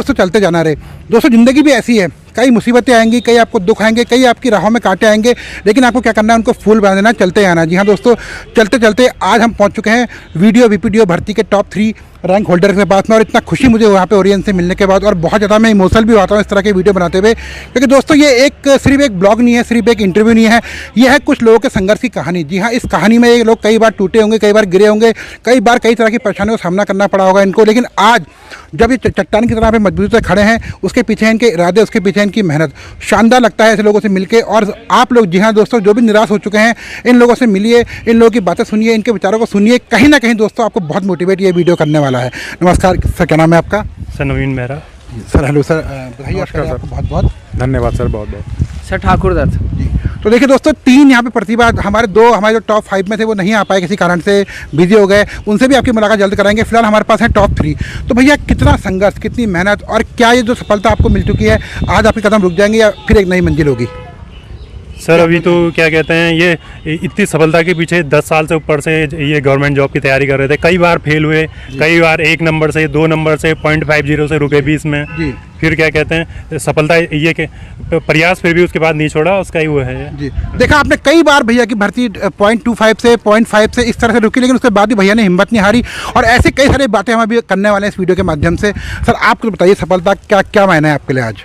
दोस्तों चलते जाना रहे। दोस्तों ज़िंदगी भी ऐसी है, कई मुसीबतें आएंगी, कई आपको दुख आएंगे, कई आपकी राहों में कांटे आएंगे, लेकिन आपको क्या करना है, उनको फूल बना देना, चलते आना। जी हाँ दोस्तों, चलते चलते आज हम पहुंच चुके हैं वीडियो वीपीडीओ भर्ती के टॉप 3 रैंक होल्डर के पास में। और इतना खुशी मुझे वहाँ पे ओरियन से मिलने के बाद, और बहुत ज़्यादा मैं इमोशनल भी होता हूँ इस तरह के वीडियो बनाते हुए, क्योंकि दोस्तों ये सिर्फ एक ब्लॉग नहीं है, सिर्फ एक इंटरव्यू नहीं है, ये है कुछ लोगों के संघर्ष की कहानी। जी हाँ, इस कहानी में ये लोग कई बार टूटे होंगे, कई बार गिरे होंगे, कई बार कई तरह की परेशानियों का सामना करना पड़ा होगा इनको, लेकिन आज जब ये चट्टान की तरह पे मजबूती से खड़े हैं, उसके पीछे इनके इरादे, उसके पीछे इनकी मेहनत। शानदार लगता है ऐसे लोगों से मिलके। और आप लोग, जी हाँ दोस्तों, जो भी निराश हो चुके हैं, इन लोगों से मिलिए, इन लोगों की बातें सुनिए, इनके विचारों को सुनिए। कहीं ना कहीं दोस्तों आपको बहुत मोटिवेट ये वीडियो करने वाला है। नमस्कार सर, क्या नाम है आपका? सर नवीन मेहरा। सर हेलो सर, बताइए आपको बहुत बहुत धन्यवाद सर, बहुत बहुत। सर ठाकुर दत्त जी। तो देखिए दोस्तों, 3 यहाँ पे प्रतिभा, हमारे जो टॉप 5 में थे वो नहीं आ पाए, किसी कारण से बिजी हो गए, उनसे भी आपकी मुलाकात जल्द कराएंगे। फिलहाल हमारे पास है टॉप 3। तो भैया कितना संघर्ष, कितनी मेहनत, और क्या ये जो सफलता आपको मिल चुकी है, आज आपके कदम रुक जाएंगे या फिर एक नई मंजिल होगी? सर अभी तो क्या कहते हैं, ये इतनी सफलता के पीछे 10 साल से ऊपर से ये गवर्नमेंट जॉब की तैयारी कर रहे थे। कई बार फेल हुए, कई बार 1 नंबर से, 2 नंबर से, 0.50 से रुके 20 में। फिर क्या कहते हैं, सफलता ये के प्रयास फिर भी उसके बाद नहीं छोड़ा, उसका ही वो है जी। देखा आपने कई बार भैया की भर्ती 0.25 से 0.5 से इस तरह से रुकी, लेकिन उसके बाद भी भैया ने हिम्मत नहीं हारी। और ऐसे कई सारी बातें हम अभी करने वाले हैं इस वीडियो के माध्यम से। सर आप कुछ बताइए, सफलता क्या क्या मायने है आपके लिए आज?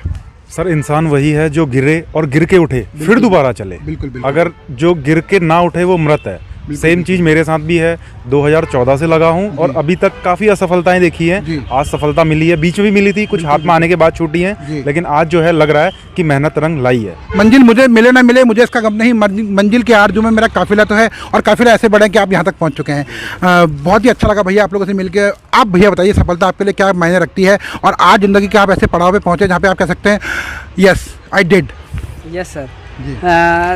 सर इंसान वही है जो गिरे और गिर के उठे फिर दोबारा चले। बिल्कुल। अगर जो गिर के ना उठे वो मृत है। सेम चीज़ मेरे साथ भी है। 2014 से लगा हूं और अभी तक काफ़ी असफलताएं देखी हैं। आज सफलता मिली है, बीच में भी मिली थी, कुछ हाथ में आने के बाद छूटी हैं, लेकिन आज जो है लग रहा है कि मेहनत रंग लाई है। मंजिल मुझे मिले ना मिले, मुझे इसका गम नहीं। मंजिल के आरजू में मेरा काफिला तो है, और काफिला ऐसे बढ़े कि आप यहाँ तक पहुँच चुके हैं। बहुत ही अच्छा लगा भैया आप लोगों से मिलकर। आप भैया बताइए, सफलता आपके लिए क्या मायने रखती है, और आज ज़िंदगी के आप ऐसे पड़ाव पे पहुँचे जहाँ पे आप कह सकते हैं yes I did. Yes sir.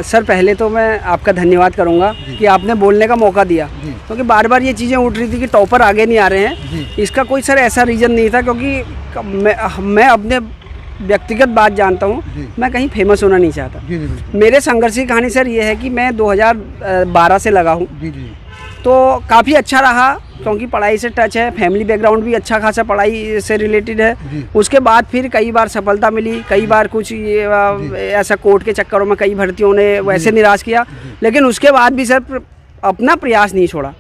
Sir पहले तो मैं आपका धन्यवाद करूंगा कि आपने बोलने का मौका दिया, क्योंकि बार बार ये चीज़ें उठ रही थी कि टॉपर आगे नहीं आ रहे हैं। इसका कोई सर ऐसा रीज़न नहीं था, क्योंकि मैं अपने व्यक्तिगत बात जानता हूँ, मैं कहीं फेमस होना नहीं चाहता। मेरे संघर्ष की कहानी सर ये है कि मैं 2012 से लगा हूँ, तो काफ़ी अच्छा रहा, क्योंकि पढ़ाई से टच है, फैमिली बैकग्राउंड भी अच्छा खासा पढ़ाई से रिलेटेड है। उसके बाद फिर कई बार सफलता मिली, कई बार कुछ ऐसा कोर्ट के चक्करों में कई भर्तियों ने वैसे निराश किया, लेकिन उसके बाद भी सर अपना प्रयास नहीं छोड़ा,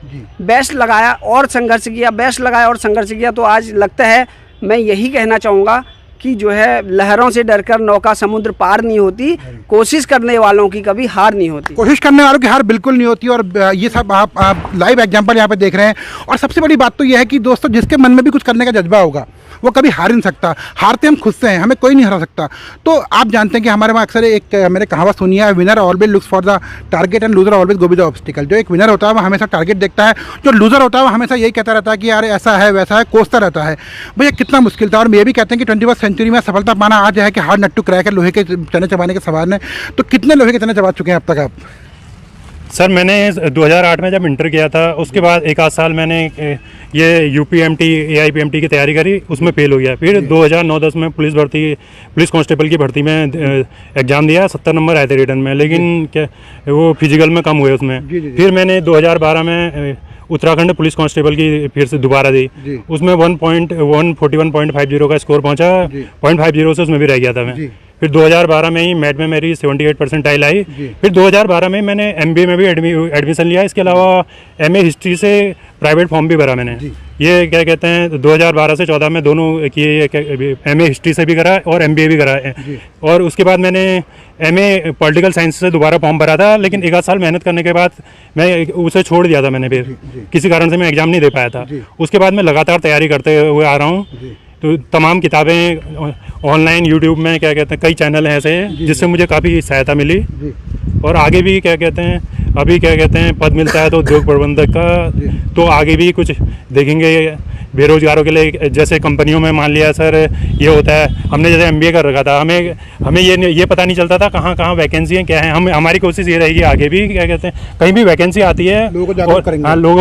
बेस्ट लगाया और संघर्ष किया, बेस्ट लगाया और संघर्ष किया। तो आज लगता है मैं यही कहना चाहूँगा कि जो है, लहरों से डरकर नौका समुद्र पार नहीं होती, कोशिश करने वालों की कभी हार नहीं होती। कोशिश करने वालों की हार बिल्कुल नहीं होती। और ये सब आप लाइव एग्जांपल यहाँ पे देख रहे हैं। और सबसे बड़ी बात तो ये है कि दोस्तों, जिसके मन में भी कुछ करने का जज्बा होगा वो कभी हार नहीं सकता। हारते हम खुद से हैं, हमें कोई नहीं हरा सकता। तो आप जानते हैं कि हमारे वहाँ अक्सर एक मैंने कहावत सुनी है, winner always looks for the target and loser always go with the obstacle. जो एक विनर होता है वो हमेशा टारगेट देखता है, जो लूजर होता है वो हमेशा यही कहता रहता है कि यार ऐसा है वैसा है, कोसता रहता है। भैया कितना मुश्किल था। और ये भी कहते हैं कि 21वीं सेंचुरी में सफलता पाना आज है कि हार्ड नट टू क्रैक है, लोहे के चने चबाने के सवाल ने। तो कितने लोहे के चने चबा चुके हैं अब तक आप? सर मैंने 2008 में जब इंटर किया था, उसके बाद 1 आध साल मैंने ये UPMT AIPMT की तैयारी करी, उसमें फेल हो गया। फिर 2009-10 में पुलिस कांस्टेबल की भर्ती में एग्ज़ाम दिया, 70 नंबर आए थे रिटर्न में, लेकिन क्या वो फिजिकल में कम हुए उसमें। फिर मैंने 2012 में उत्तराखंड पुलिस कांस्टेबल की फिर से दोबारा दी, उसमें 141.50 का स्कोर पहुंचा, 0.50 से उसमें भी रह गया था मैं। फिर 2012 में ही मैट में मेरी 78% आई। फिर 2012 में मैंने MBA में भी एडमिशन लिया। इसके अलावा MA हिस्ट्री से प्राइवेट फॉर्म भी भरा मैंने। ये क्या कहते हैं, 2012 से 14 में दोनों किए, MA हिस्ट्री से भी करा और MBA भी करा है। और उसके बाद मैंने MA पॉलिटिकल साइंस से दोबारा फॉर्म भरा था, लेकिन 1 आध साल मेहनत करने के बाद मैं उसे छोड़ दिया था मैंने। फिर किसी कारण से मैं एग्ज़ाम नहीं दे पाया था। उसके बाद मैं लगातार तैयारी करते हुए आ रहा हूँ। तो तमाम किताबें ऑनलाइन, यूट्यूब में क्या कहते हैं, कई चैनल हैं ऐसे जिससे मुझे काफ़ी सहायता मिली। और आगे भी क्या कहते हैं, अभी क्या कहते हैं, पद मिलता है तो उद्योग प्रबंधक का, तो आगे भी कुछ देखेंगे बेरोजगारों के लिए। जैसे कंपनियों में मान लिया सर ये होता है, हमने जैसे MBA कर रखा था, हमें ये पता नहीं चलता था कहाँ वैकेंसी है, क्या है। हमारी कोशिश ये रहेगी आगे भी, क्या कहते हैं, कहीं भी वैकेंसी आती है लोगों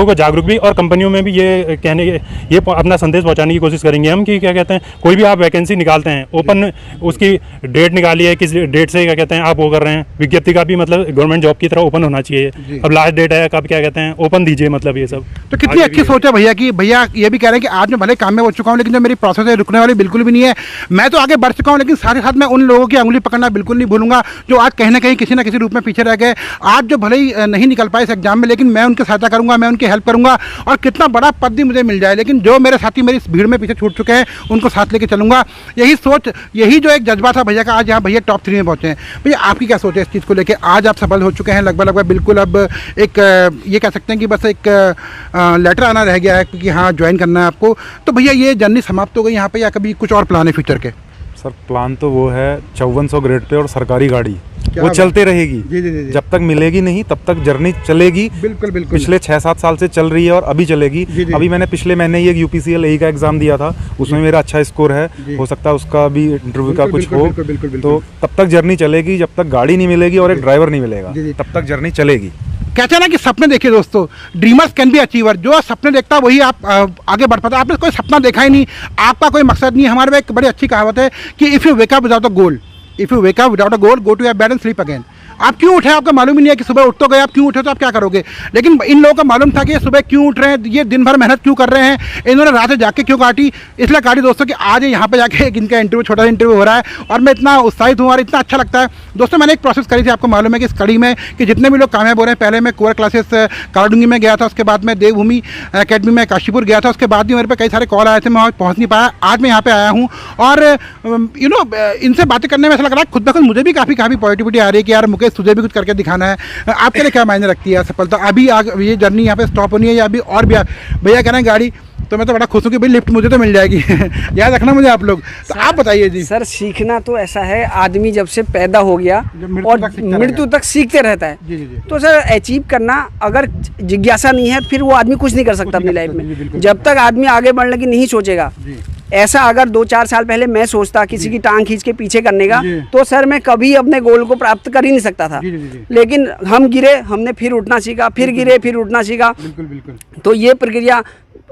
को जागरूक भी, और कंपनियों में भी ये अपना संदेश पहुँचाने की कोशिश करेंगे हम कि क्या कहते हैं, कोई भी आप वैकेंसी निकालते हैं, ओपन उसकी डेट निकालिए, किस डेट से क्या कहते हैं आप वो कर रहे हैं। विज्ञप्ति का भी मतलब गवर्नमेंट जॉब की तरह ओपन होना चाहिए। अब लास्ट डेट है कब, क्या कहते हैं, ओपन दीजिए, मतलब ये सब। तो कितनी अच्छी सोच है भैया की। भैया ये भी कह रहे हैं कि आज मैं भले काम में हो चुका हूँ, लेकिन जो मेरी प्रोसेस है रुकने वाली बिल्कुल भी नहीं है। है। मैं तो आगे बढ़ चुका हूँ, लेकिन साथ ही साथ मैं उन लोगों की उंगली पकड़ना बिल्कुल नहीं भूलूंगा जो आज कहीं ना कहीं किसी न किसी रूप में पीछे रह गए। आज जो भले ही नहीं निकल पाए इस एग्जाम में, लेकिन मैं उनकी सहायता करूंगा, मैं उनकी हेल्प करूंगा, और कितना बड़ा पद भी मुझे मिल जाए, लेकिन जो मेरे साथी मेरी इस भीड़ में पीछे छूट चुके हैं उनको साथ लेके चलूंगा। यही सोच, यही जो एक जज्बा था भैया का, आज यहाँ भैया टॉप 3 में पहुंचे हैं। भैया आपकी क्या सोच है इस चीज़ को लेकर? आज आप सफल हो चुके हैं लगभग बिल्कुल, अब एक ये कह सकते हैं कि बस एक लेटर आना रह गया है कि हाँ ज्वाइन करना है आपको। तो भैया ये जर्नी समाप्त हो गई यहाँ पे, या कभी कुछ और प्लान है फ्यूचर के? सर प्लान तो वो है 5400 ग्रेड पे और सरकारी गाड़ी वो बात चलते रहेगी। जी, जी, जी, जी। जब तक मिलेगी नहीं तब तक जर्नी चलेगी। बिल्कुल बिल्कुल। पिछले 6-7 साल से चल रही है और अभी चलेगी। जी, जी। अभी मैंने पिछले महीने ही एक यूपीसीएल का एग्जाम दिया था, उसमें मेरा अच्छा स्कोर है, हो सकता है उसका भी इंटरव्यू का कुछ हो। तो तब तक जर्नी चलेगी, जब तक गाड़ी नहीं मिलेगी और एक ड्राइवर नहीं मिलेगा जी, जी। तब तक जर्नी चलेगी। कहते हैं ना कि सपने देखिए दोस्तों, ड्रीमर्स कैन बी अचीवर। जो सपने देखता है वही आप आगे बढ़ पाता है। आपने कोई सपना देखा ही नहीं, आपका कोई मकसद नहीं। हमारे में एक बड़ी अच्छी कहावत है कि if you wake up without a goal, if you wake up without a goal, go to your bed and sleep again. आप क्यों उठे आपको मालूम ही नहीं है कि सुबह उठ तो गए, आप क्यों उठे तो आप क्या करोगे। लेकिन इन लोगों को मालूम था कि ये सुबह क्यों उठ रहे हैं, ये दिन भर मेहनत क्यों कर रहे हैं, इन्होंने रात जाके क्यों काटी। इसलिए काटी दोस्तों कि आज यहाँ पे जाके एक इनका इंटरव्यू, छोटा सा इंटरव्यू हो रहा है, और मैं इतना उत्साहित हूँ और इतना अच्छा लगता है। दोस्तों मैंने एक प्रोसेस करी थी, आपको मालूम है कि इस कड़ी में कि जितने भी लोग कामयाब हो रहे हैं, पहले मैं कोर क्लासेस काराडूंगी में गया था, उसके बाद मैं देवभूमि अकेडमी में काशीपुर गया था, उसके बाद भी मेरे पे कई सारे कॉल आए थे, मैं वहाँ पहुँच नहीं पाया। आज मैं यहाँ पे आया हूँ और इनसे बातें करने में ऐसा लग रहा है खुद ब खुद मुझे भी काफ़ी पॉजिटिविटी आ रही है कि यार मुकेश तुझे भी कुछ करके दिखाना है। आपके लिए क्या मायने रखती है सफलता? अभी ये जर्नी यहाँ पे स्टॉप होनी है या अभी और भी भैया कह रहे हैं गाड़ी, तो मैं तो बड़ा खुश हूँ कि भाई लिफ्ट मुझे तो मिल जाएगी। याद रखना मुझे आप लोग। तो आप बताइए जी। सर सीखना तो ऐसा है, आदमी जब से पैदा हो गया और मृत्यु तक सीखते रहता है। जी, जी, जी। तो सर अचीव करना, अगर जिज्ञासा नहीं है फिर वो आदमी कुछ नहीं कर सकता अपनी लाइफ में। जब तक आदमी आगे बढ़ने की नहीं सोचेगा, ऐसा अगर 2-4 साल पहले मैं सोचता किसी की टांग खींच के पीछे करने का, तो सर मैं कभी अपने गोल को प्राप्त कर ही नहीं सकता था। लेकिन हम गिरे, हमने फिर उठना सीखा, फिर गिरे, फिर उठना सीखा। बिल्कुल बिल्कुल। तो ये प्रक्रिया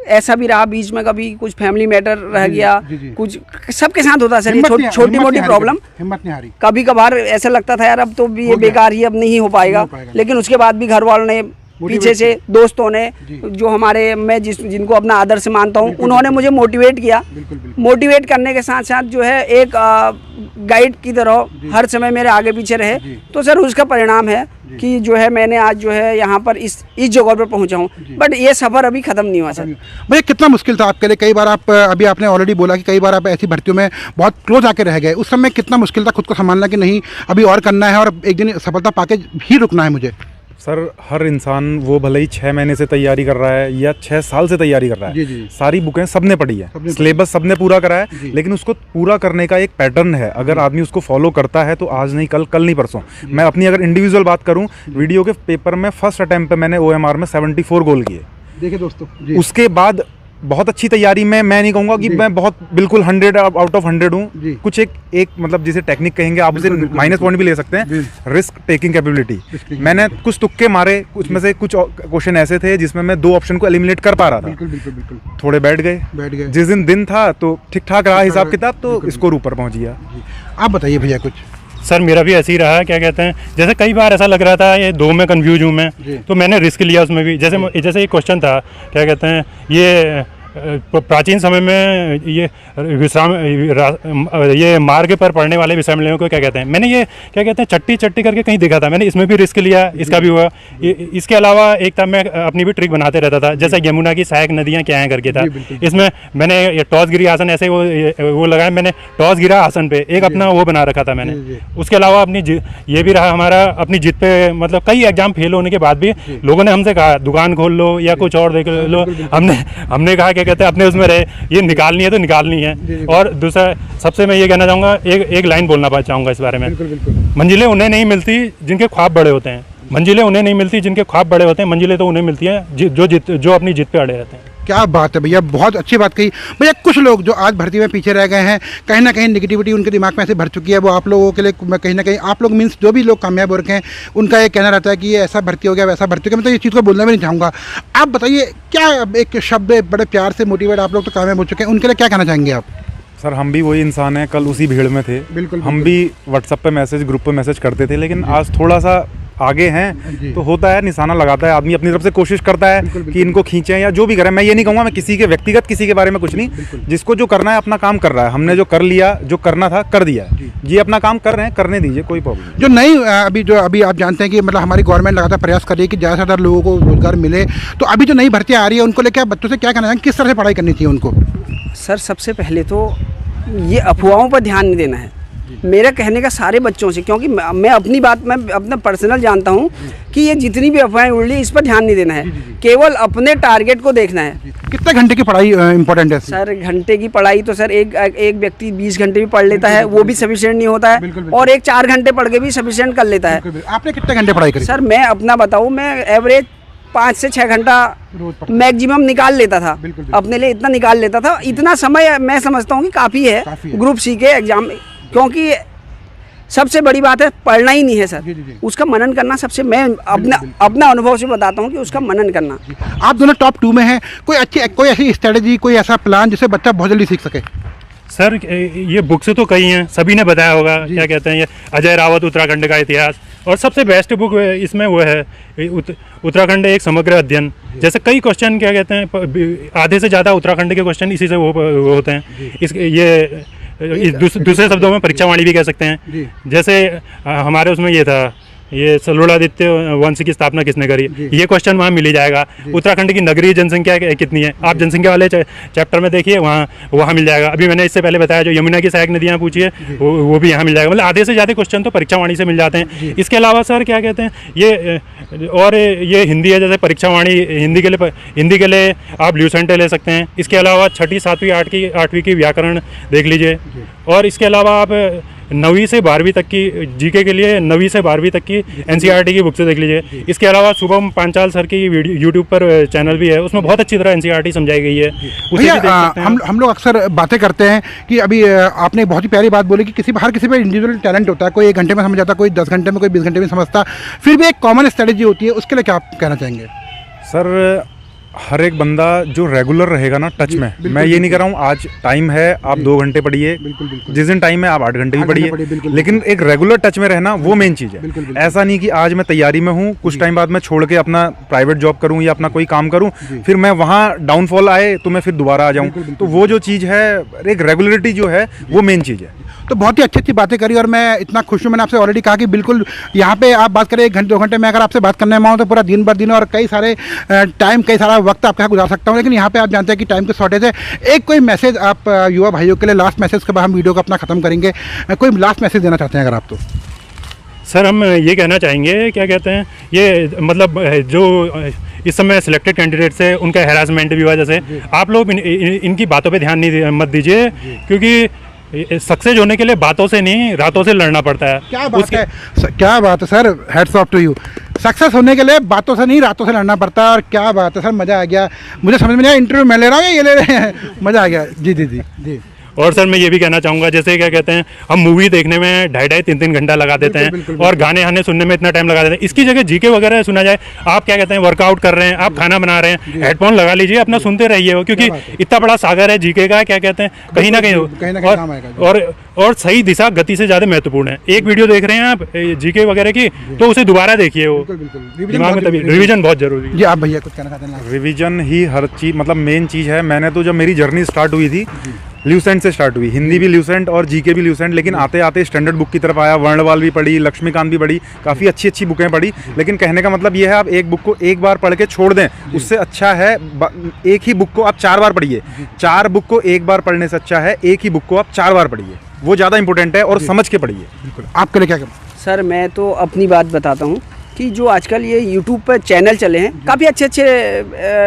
ऐसा भी रहा, बीच में कभी कुछ फैमिली मैटर रह गया, कुछ सबके साथ होता है सर, ये छोटी मोटी प्रॉब्लम। हिम्मत नहीं हारी। कभी कभार ऐसा लगता था यार अब तो ये बेकार ही, अब नहीं हो पाएगा। लेकिन उसके बाद भी घर वालों ने, पीछे से दोस्तों ने, जो हमारे, मैं जिनको अपना आदर्श मानता हूँ, उन्होंने मुझे मोटिवेट किया। मोटिवेट करने के साथ साथ जो है एक गाइड की तरह हर समय मेरे आगे पीछे रहे। तो सर उसका परिणाम है कि जो है मैंने आज जो है यहाँ पर इस जगह पर पहुँचा हूँ। बट ये सफ़र अभी ख़त्म नहीं हुआ सर। भैया कितना मुश्किल था आपके लिए? कई बार आप, अभी आपने ऑलरेडी बोला कि कई बार आप ऐसी भर्तियों में बहुत क्लोज आके रह गए, उस समय कितना मुश्किल था खुद को संभालना कि नहीं अभी और करना है और एक दिन सफलता पाके भी रुकना है मुझे? सर हर इंसान, वो भले ही 6 महीने से तैयारी कर रहा है या 6 साल से तैयारी कर रहा है, जी, जी। सारी बुकें सबने पढ़ी है, सिलेबस सबने पूरा करा है, लेकिन उसको पूरा करने का एक पैटर्न है। अगर आदमी उसको फॉलो करता है तो आज नहीं कल, कल नहीं परसों। मैं अपनी अगर इंडिविजुअल बात करूं, वीडियो के पेपर में फर्स्ट अटेम्प्ट पे मैंने OMR में 74 गोल किए। देखिए दोस्तों जी। उसके बाद बहुत अच्छी तैयारी में, मैं नहीं कहूँगा कि मैं बहुत बिल्कुल 100 आउट ऑफ 100 हूँ। कुछ एक मतलब जिसे टेक्निक कहेंगे आप, उसे माइनस पॉइंट भी ले सकते हैं, रिस्क टेकिंग कैपेबिलिटी। मैंने कुछ तुक्के मारे, उसमें से कुछ क्वेश्चन ऐसे थे जिसमें मैं 2 ऑप्शन को एलिमिनेट कर पा रहा था। बिल्कुल। थोड़े बैठ गए। जिस दिन था तो ठीक ठाक रहा हिसाब किताब, तो स्कोर ऊपर पहुँच गया। आप बताइए भैया कुछ। सर मेरा भी ऐसे ही रहा, क्या कहते हैं, जैसे कई बार ऐसा लग रहा था ये 2 में कंफ्यूज हूँ मैं, तो मैंने रिस्क लिया उसमें भी। जैसे एक क्वेश्चन था, क्या कहते हैं, ये प्राचीन समय में ये विश्राम, ये मार्ग पर पढ़ने वाले विश्राम को क्या कहते हैं, मैंने ये क्या कहते हैं चट्टी चट्टी करके कहीं देखा था, मैंने इसमें भी रिस्क लिया, इसका भी हुआ। इसके अलावा एक था, मैं अपनी भी ट्रिक बनाते रहता था, जैसे यमुना की सहायक नदियाँ क्या हैं करके था, इसमें मैंने टॉस गिरी आसन ऐसे वो लगाया, मैंने टॉस गिरा आसन पे एक अपना वो बना रखा था मैंने। उसके अलावा अपनी ये भी रहा हमारा, अपनी जिद पे, मतलब कई एग्जाम फेल होने के बाद भी लोगों ने हमसे कहा दुकान खोल लो या कुछ और देख लो, हमने कहा क्या कहते हैं अपने उसमें रहे, ये निकालनी है तो निकालनी है। और दूसरा सबसे मैं ये कहना चाहूँगा, एक लाइन बोलना चाहूँगा इस बारे में, मंजिलें उन्हें नहीं मिलती जिनके ख्वाब बड़े होते हैं, मंजिलें उन्हें नहीं मिलती जिनके ख्वाब बड़े होते हैं, मंजिलें तो उन्हें मिलती हैं जो अपनी जिद पे अड़े रहते हैं। क्या बात है भैया, बहुत अच्छी बात कही भैया। कुछ लोग जो आज भर्ती में पीछे रह गए हैं, कहीं ना कहीं नेगेटिविटी उनके दिमाग में ऐसे भर चुकी है, वो आप लोगों के लिए कहीं ना कहीं, आप लोग मीन्स जो भी लोग कामयाब हो रखे हैं, उनका ये कहना रहता है कि ये ऐसा भर्ती हो गया, वैसा भर्ती हो गया। मैं तो ये चीज़ को बोलना भी नहीं चाहूँगा। आप बताइए क्या एक शब्द बड़े प्यार से मोटिवेट, आप लोग तो कामयाब हो चुके हैं, उनके लिए क्या कहना चाहेंगे आप? सर हम भी वही इंसान हैं, कल उसी भीड़ में थे। बिल्कुल। हम भी व्हाट्सएप पे मैसेज, ग्रुप पे मैसेज करते थे, लेकिन आज थोड़ा सा आगे हैं तो होता है, निशाना लगाता है आदमी, अपनी तरफ से कोशिश करता है कि इनको खींचें या जो भी करें। मैं ये नहीं कहूँगा, मैं किसी के व्यक्तिगत किसी के बारे में कुछ नहीं, जिसको जो करना है अपना काम कर रहा है। हमने जो कर लिया, जो करना था कर दिया है, ये अपना काम कर रहे हैं, करने दीजिए, कोई प्रॉब्लम नहीं। जो नई अभी आप जानते हैं कि मतलब हमारी गवर्नमेंट लगातार प्रयास कर रही है कि ज़्यादा से ज़्यादा लोगों को रोजगार मिले, तो अभी जो नई भर्तियाँ आ रही है उनको लेकर आप बच्चों से क्या कहना चाहेंगे, किस तरह से पढ़ाई करनी चाहिए उनको? सर सबसे पहले तो ये अफवाहों पर ध्यान नहीं देना है, मेरा कहने का सारे बच्चों से, क्योंकि मैं अपनी बात मैं अपना पर्सनल जानता हूँ कि ये जितनी भी अफवाहें उड़ रही इस पर ध्यान नहीं देना है, केवल अपने टारगेट को देखना है। कितने घंटे की पढ़ाई इंपॉर्टेंट है? सर घंटे की पढ़ाई तो सर एक व्यक्ति 20 घंटे भी पढ़ लेता है, वो भी सफिशिएंट नहीं होता है, और एक 4 घंटे पढ़ के भी सफिशिएंट कर लेता है। आपने कितने घंटे पढ़ाई करी? सर मैं अपना बताऊँ, मैं एवरेज 5 से 6 घंटा मैक्सिमम निकाल लेता था, अपने लिए इतना निकाल लेता था। इतना समय मैं समझता हूँ कि काफ़ी है ग्रुप सी के एग्जाम, क्योंकि सबसे बड़ी बात है पढ़ना ही नहीं है सर, उसका मनन करना। सबसे मैं अपना अनुभव से बताता हूँ कि उसका मनन करना। आप दोनों टॉप 2 में हैं, कोई ऐसी स्ट्रेटजी, कोई ऐसा प्लान जिससे बच्चा बहुत जल्दी सीख सके? सर ये बुक से तो कई हैं, सभी ने बताया होगा, क्या कहते हैं ये अजय रावत उत्तराखंड का इतिहास, और सबसे बेस्ट बुक इसमें वो है उत्तराखंड एक समग्र अध्ययन। जैसे कई क्वेश्चन क्या कहते हैं, आधे से ज़्यादा उत्तराखंड के क्वेश्चन इसी से वो होते हैं। दूसरे शब्दों में परीक्षा वाणी भी कह सकते हैं। जैसे हमारे उसमें ये था, ये सलूलादित्य वंश की स्थापना किसने करी, ये क्वेश्चन वहाँ मिल ही जाएगा। उत्तराखंड की नगरीय जनसंख्या कितनी है, आप जनसंख्या वाले चैप्टर में देखिए, वहाँ मिल जाएगा। अभी मैंने इससे पहले बताया जो यमुना की सहायक नदियाँ पूछी है वो भी यहाँ मिल जाएगा। मतलब आधे से ज़्यादा क्वेश्चन तो परीक्षा वाणी से मिल जाते हैं। इसके अलावा सर क्या कहते हैं ये हिंदी है, जैसे परीक्षा वाणी हिंदी के लिए आप ल्यूसेंट ले सकते हैं। इसके अलावा 6ठी 7वीं 8वीं की व्याकरण देख लीजिए, और इसके अलावा आप 9वीं से 12वीं तक की जीके के लिए 9वीं से 12वीं तक की एनसीईआरटी की बुक से देख लीजिए। इसके अलावा शुभम पांचाल सर की यूट्यूब पर चैनल भी है, उसमें बहुत अच्छी तरह एनसीईआरटी समझाई गई है, उसे भी देख सकते हैं। हम लोग अक्सर बातें करते हैं कि अभी आपने बहुत ही प्यारी बात बोली कि हर किसी पे इंडिविजुअल टैलेंट होता है, कोई 1 घंटे में समझ जाता, कोई 10 घंटे में, कोई 20 घंटे में समझता, फिर भी एक कॉमन स्ट्रेटजी होती है, उसके लिए क्या आप कहना चाहेंगे? सर हर एक बंदा जो रेगुलर रहेगा ना टच में, मैं ये नहीं कर रहा हूँ आज टाइम है आप 2 घंटे पढ़िए, जिस दिन टाइम है आप 8 घंटे भी पढ़िए, लेकिन एक रेगुलर टच में रहना वो मेन चीज़ है। ऐसा नहीं कि आज मैं तैयारी में हूँ, कुछ टाइम बाद मैं छोड़ के अपना प्राइवेट जॉब करूँ या अपना कोई काम करूँ, फिर मैं वहाँ डाउनफॉल आए तो मैं फिर दोबारा आ जाऊँ। तो वो जो चीज़ है, एक रेगुलरिटी जो है वो मेन चीज़ है। तो बहुत ही अच्छी अच्छी बातें करी, और मैं इतना खुश हूँ, मैंने आपसे ऑलरेडी कहा कि बिल्कुल यहाँ पे आप बात करें 1 घंटे 2 घंटे में, अगर आपसे बात करने में आऊँ तो पूरा दिन भर दिन और कई सारे कई सारा वक्त आपके साथ गुजार सकता हूँ, लेकिन यहाँ पे आप जानते हैं कि टाइम की शॉर्टेज है। एक कोई मैसेज आप युवा भाइयों के लिए, लास्ट मैसेज के बाद हम वीडियो को अपना ख़त्म करेंगे, कोई लास्ट मैसेज देना चाहते हैं अगर आप? तो सर हम ये कहना चाहेंगे, क्या कहते हैं ये मतलब जो इस समय सिलेक्टेड कैंडिडेट्स है उनका हैरासमेंट भी हुआ, जैसे आप लोग इनकी बातों पे ध्यान नहीं मत दीजिए, क्योंकि सक्सेस होने के लिए बातों से नहीं रातों से लड़ना पड़ता है। क्या बात है sir, hats off to you. Success होने के लिए बातों से नहीं रातों से लड़ना पड़ता है, और क्या बात है सर, मज़ा आ गया। मुझे समझ में नहीं आया, इंटरव्यू मैं ले रहा हूँ या ये ले रहे हैं, मज़ा आ गया। जी जी जी जी। और सर मैं ये भी कहना चाहूँगा, जैसे क्या कहते हैं हम मूवी देखने में 2.5 3 घंटा लगा देते हैं, और गाने आने सुनने में इतना टाइम लगा देते हैं। इसकी जगह जीके वगैरह सुना जाए। आप क्या कहते हैं वर्कआउट कर रहे हैं, आप खाना बना रहे हैं, हेडफोन लगा लीजिए, अपना सुनते रहिए हो, क्योंकि इतना बड़ा सागर है जीके का, क्या कहते हैं कहीं ना कहीं और सही दिशा गति से ज़्यादा महत्वपूर्ण है। एक वीडियो देख रहे हैं आप जीके वगैरह की, तो उसे दोबारा देखिए, वो दिमाग में तभी रिवीजन बहुत जरूरी है। जी आप भैया कुछ कहना चाहते हैं? रिवीजन ही हर चीज़, मतलब मेन चीज़ है। मैंने तो जब मेरी जर्नी स्टार्ट हुई थी ल्यूसेंट से स्टार्ट हुई, हिंदी भी ल्यूसेंट और जीके भी ल्यूसेंट, लेकिन आते आते स्टैंडर्ड बुक की तरफ आया, वर्णवाल भी पढ़ी, लक्ष्मीकांत भी पढ़ी, काफ़ी अच्छी अच्छी बुकें पढ़ी। लेकिन कहने का मतलब ये है, आप एक बुक को एक बार पढ़ के छोड़ दें, उससे अच्छा है एक ही बुक को आप 4 बार पढ़िए। 4 बुक को एक बार पढ़ने से अच्छा है एक ही बुक को आप 4 बार पढ़िए, वो ज़्यादा इंपॉर्टेंट है, और समझ के पढ़िए। बिल्कुल। आपके लिए क्या करें? सर मैं तो अपनी बात बताता हूँ कि जो आजकल ये यूट्यूब पर चैनल चले हैं, काफ़ी अच्छे अच्छे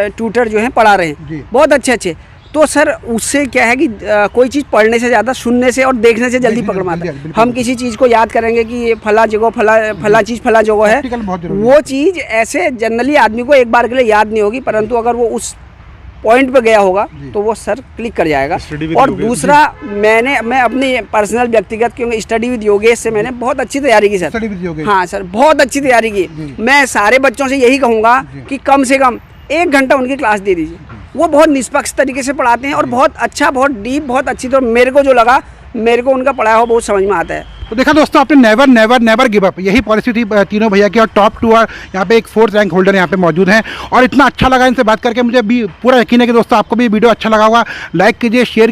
ट्यूटर जो हैं पढ़ा रहे हैं, बहुत अच्छे अच्छे। तो सर उससे क्या है कि कोई चीज़ पढ़ने से ज़्यादा सुनने से और देखने से जल्दी पकड़ में आता है। हम किसी चीज़ को याद करेंगे कि ये फला जगह फला चीज़ फला जगह है, वो चीज़ ऐसे जनरली आदमी को एक बार के लिए याद नहीं होगी, परंतु अगर वो उस पॉइंट पे गया होगा तो वो सर क्लिक कर जाएगा। और दूसरा मैं अपनी पर्सनल व्यक्तिगत, क्योंकि स्टडी विद योगेश से मैंने बहुत अच्छी तैयारी की सर। हाँ सर, बहुत अच्छी तैयारी की। मैं सारे बच्चों से यही कहूँगा कि कम से कम 1 घंटा उनकी क्लास दे दीजिए। वो बहुत निष्पक्ष तरीके से पढ़ाते हैं, और बहुत अच्छा, बहुत डीप, बहुत अच्छी। तो मेरे को जो लगा, मेरे को उनका पढ़ाया हुआ बहुत समझ में आता है। तो देखा दोस्तों, आपने never never never give up, यही पॉलिसी थी तीनों भैया की। और टॉप 2 और यहाँ पे एक 4th रैंक होल्डर यहाँ पे मौजूद हैं। और इतना अच्छा लगा इनसे बात करके, मुझे भी पूरा यकीन है कि दोस्तों आपको भी वीडियो अच्छा लगा होगा। लाइक कीजिए, शेयर